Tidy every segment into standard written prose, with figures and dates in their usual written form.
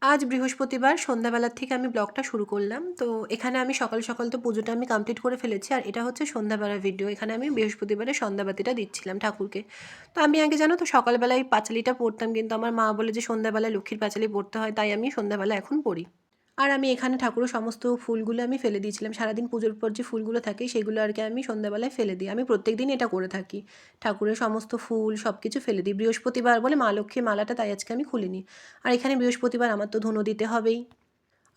আজ বৃহস্পতিবার সন্ধ্যাবেলার থেকে আমি ব্লগটা শুরু করলাম। তো এখানে আমি সকাল সকাল তো পুজোটা আমি কমপ্লিট করে ফেলেছি। আর এটা হচ্ছে সন্ধ্যাবেলার ভিডিও। এখানে আমি বৃহস্পতিবারে সন্ধ্যাবাতিটা দিচ্ছিলাম ঠাকুরকে। তো আমি আগে জানো তো সকালবেলায় পাঁচালিটা পড়তাম, কিন্তু আমার মা বলে যে সন্ধ্যাবেলায় লক্ষ্মীর পাঁচালি পড়তে হয়, তাই আমি সন্ধ্যাবেলা এখন পড়ি। আর আমি এখানে ঠাকুরের সমস্ত ফুলগুলো আমি ফেলে দিয়েছিলাম। সারাদিন পুজোর পর যে ফুলগুলো থাকে সেগুলো আর কি আমি সন্ধ্যাবেলায় ফেলে দিই। আমি প্রত্যেকদিন এটা করে থাকি। ঠাকুরের সমস্ত ফুল সব কিছু ফেলে দিই। বৃহস্পতিবার বলে মা লক্ষ্মীর মালাটা তাই আজকে আমি খুলিনি। আর এখানে বৃহস্পতিবার আমার তো ধুনো দিতে হবেই।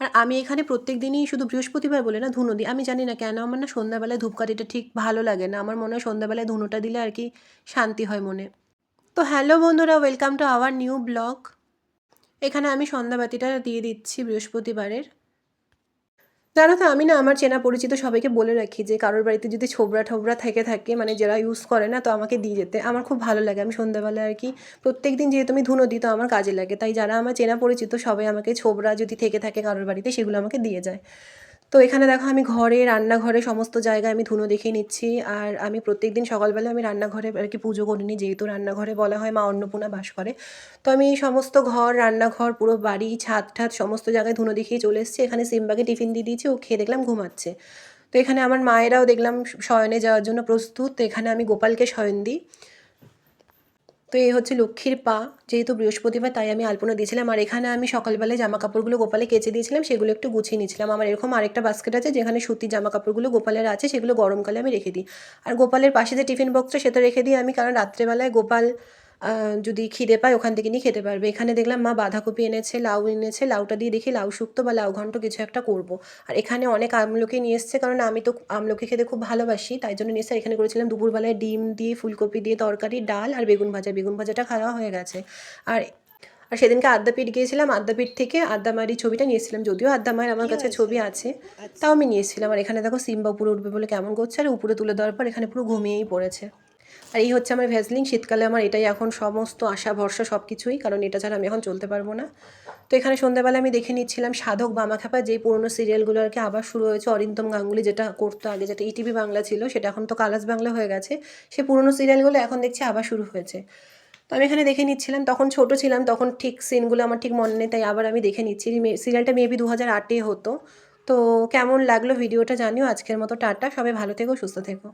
আর আমি এখানে প্রত্যেক দিনই শুধু বৃহস্পতিবার বলে না ধুনো দিই। আমি জানি না কেন আমার না সন্ধ্যাবেলায় ধূপকাঠিটা ঠিক ভালো লাগে না। আমার মনে হয় সন্ধ্যাবেলায় ধুনোটা দিলে আর কি শান্তি হয় মনে। তো হ্যালো বন্ধুরা, welcome to our new blog. এখানে আমি সন্ধ্যাবাতিটা দিয়ে দিচ্ছি বৃহস্পতিবারের। জানো তো আমি না আমার চেনা পরিচিত সবাইকে বলে রাখি যে কারোর বাড়িতে যদি ছোবড়া টোবরা থেকে থাকে, মানে যারা ইউজ করে না, তো আমাকে দিয়ে যেতে। আমার খুব ভালো লাগে। আমি সন্ধ্যাবেলায় আর কি প্রত্যেক দিন যেহেতু আমি ধুনো দিই, তো আমার কাজে লাগে। তাই যারা আমার চেনা পরিচিত সবাই আমাকে ছোবড়া যদি থেকে থাকে কারোর বাড়িতে, সেগুলো আমাকে দিয়ে যায়। তো এখানে দেখো আমি ঘরে, রান্নাঘরে সমস্ত জায়গায় আমি ধুনো দেখিয়ে নিচ্ছি। আর আমি প্রত্যেকদিন সকালবেলা আমি রান্নাঘরে আর কি পুজো করে নিই, যেহেতু রান্নাঘরে বলা হয় মা অন্নপূর্ণা বাস করে। তো আমি এই সমস্ত ঘর, রান্নাঘর, পুরো বাড়ি, ছাদ ঠাদ সমস্ত জায়গায় ধুনো দেখিয়ে চলে এসেছি। এখানে সিম্বাকে টিফিন দিয়ে দিয়েছি, ও খেয়ে দেখলাম ঘুমাচ্ছে। তো এখানে আমার মায়েরাও দেখলাম শয়নে যাওয়ার জন্য প্রস্তুত। তো এখানে আমি গোপালকে শয়ন দিই। তো এই হচ্ছে লক্ষ্মীর পা। যেহেতু বৃহস্পতিবার তাই আমি আলপনা দিয়েছিলাম। আর এখানে আমি সকালবেলায় জামা কাপড়গুলো গোপালে কেচে দিয়েছিলাম, সেগুলো একটু গুছিয়ে নিয়েছিলাম। আমার এরকম আরেকটা বাস্কেট আছে যেখানে সুতির জামা কাপড়গুলো গোপালের আছে, সেগুলো গরমকালে আমি রেখে দিই। আর গোপালের পাশে যে টিফিন বক্সটা সেটা রেখে দিই আমি, কারণ রাত্রেবেলায় গোপাল যদি খিদে পায় ওখান থেকে নিয়ে খেতে পারবে। এখানে দেখলাম মা বাঁধাকপি এনেছে, লাউ এনেছে, লাউটা দিয়ে দেখি লাউ শুক্তো বা লাউ ঘন্ট কিছু একটা করব। আর এখানে অনেক আমলকি নিয়ে এসছে, কারণ আমি তো আমলকি খেতে খুব ভালোবাসি, তাই জন্য নিয়ে এসছে। এখানে করেছিলাম দুপুরবেলায় ডিম দিয়ে ফুলকপি দিয়ে তরকারি, ডাল আর বেগুন ভাজা। বেগুন ভাজাটা খাওয়া হয়ে গেছে। আর আর সেদিনকে আদ্যাপীঠ গিয়েছিলাম, আদ্যাপীঠ থেকে আদ্যামারি ছবিটা নিয়ে এসেছিলাম। যদিও আদ্যামায়ের আমার কি কাছে হয়েছে? ছবি আছে, তাও আচ্ছা। আমি নিয়ে এসেছিলাম। আর এখানে দেখো সিম্বা উপরে উঠবে বলে কেমন করছে, আর উপরে তুলে দেওয়ার পর এখানে পুরো ঘুমিয়েই পড়েছে। আর এই হচ্ছে আমার ভ্যাসলিন। শীতকালে আমার এটাই এখন সমস্ত আশা ভরসা সব কিছুই, কারণ এটা ছাড়া আমি এখন চলতে পারবো না। তো এখানে সন্ধ্যাবেলা আমি দেখে নিচ্ছিলাম সাধক বামাখ্যাপা, যেই পুরোনো সিরিয়ালগুলো আর কি আবার শুরু হয়েছে। অরিন্দম গাঙ্গুলি যেটা করতো আগে, যেটা ইটিভি বাংলা ছিল, সেটা এখন তো কালার্স বাংলা হয়ে গেছে। সে পুরোনো সিরিয়ালগুলো এখন দেখছি আবার শুরু হয়েছে। তো আমি এখানে দেখে নিচ্ছিলাম। তখন ছোট ছিলাম, তখন ঠিক সিনগুলো আমার ঠিক মনে নেই, তাই আবার আমি দেখে নিচ্ছি। সিরিয়ালটা মেবি 2008-এ হতো। তো কেমন লাগলো ভিডিওটা জানিও। আজকের মতো টাটা, সবাই ভালো থেকো, সুস্থ থেকো।